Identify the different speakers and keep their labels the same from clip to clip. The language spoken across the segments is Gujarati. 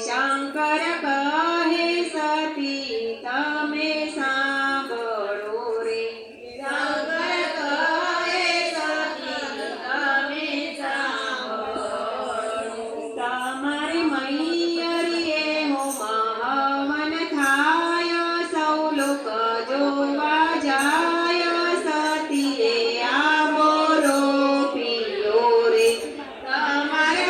Speaker 1: શંકર કહે સતી તમે સાંભળો રે, શંકર કહે સતી તમે સાંભળો, તમારી મૈયરીએ હોમહવન થાય, સૌ લોક જોવા જાય, સતીએ આવો રોપિયો રે, તમારે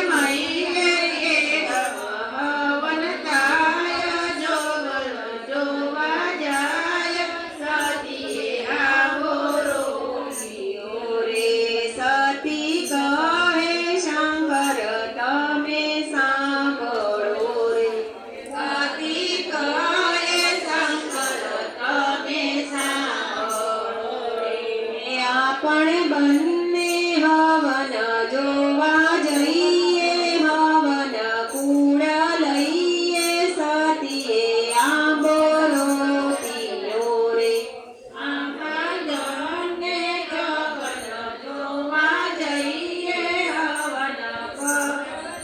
Speaker 1: પણ બંને હવન જોવા જઈએ, હવન કુળ લઈએ, સતીએ આંબો રોપિયો રે, બંને હવન જોવા જઈએ, હવન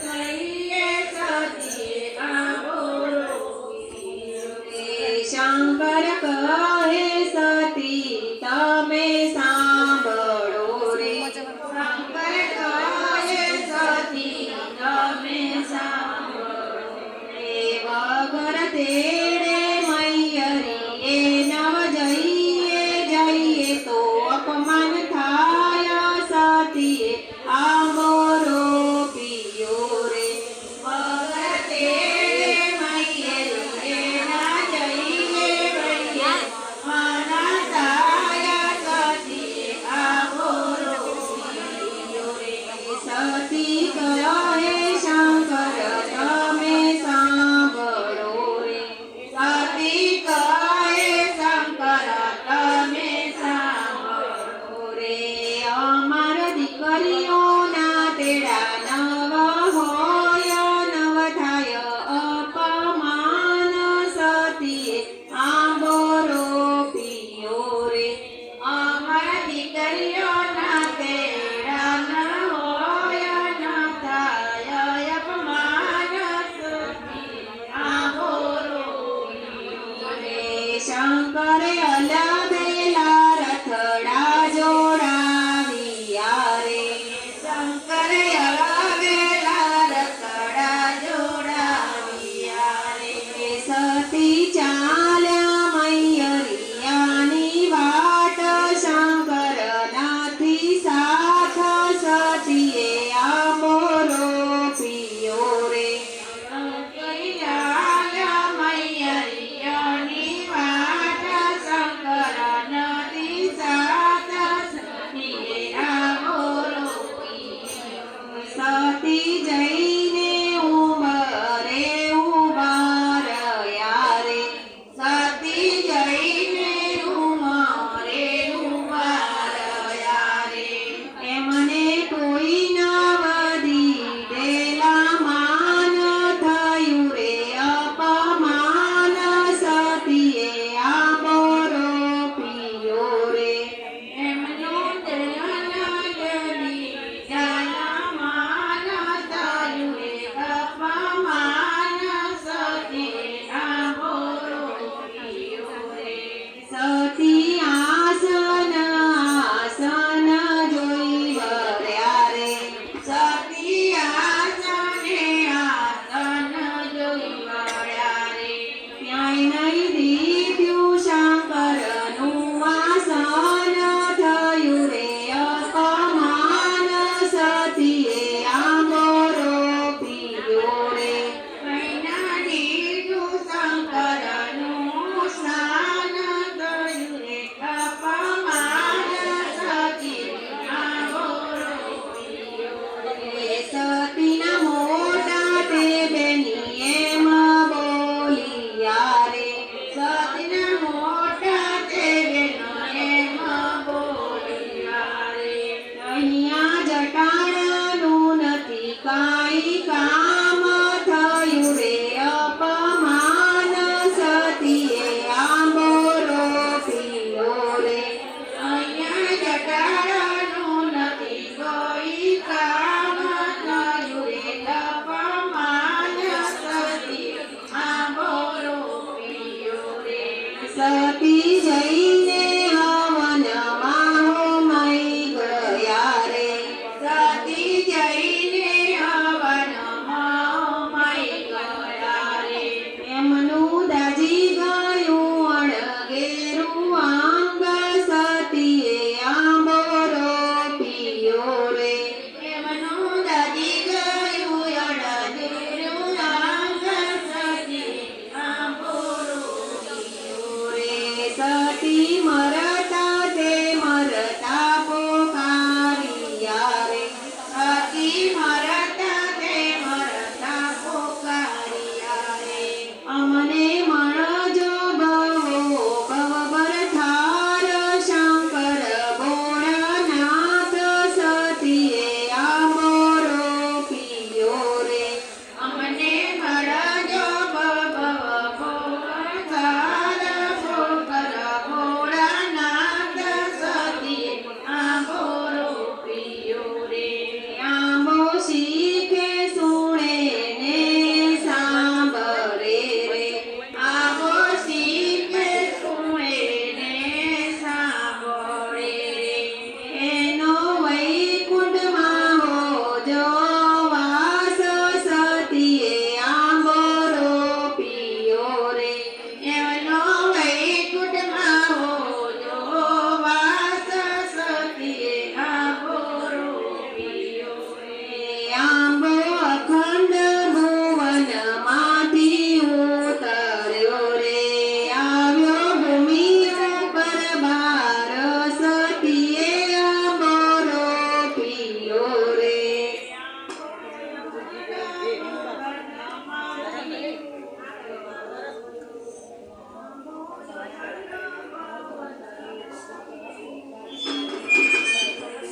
Speaker 1: લઈએ, સતીએ આંબો રોપિયો રે, શંકર કહે સતી તમે સાંભળો રે, શંકર કહે સતી તમે સાંભળો રે, વગર તેડે મૈયરીએ નવ જઈએ, જઈએ તો અપમાન થાય, સતીએ આંબો રોપિયો રે, વગર તેડે મૈયરીએ ના જઈએ, જઈએ માના થાય, સતીએ આંબો રોપિયો રે, સતી કહે શંકર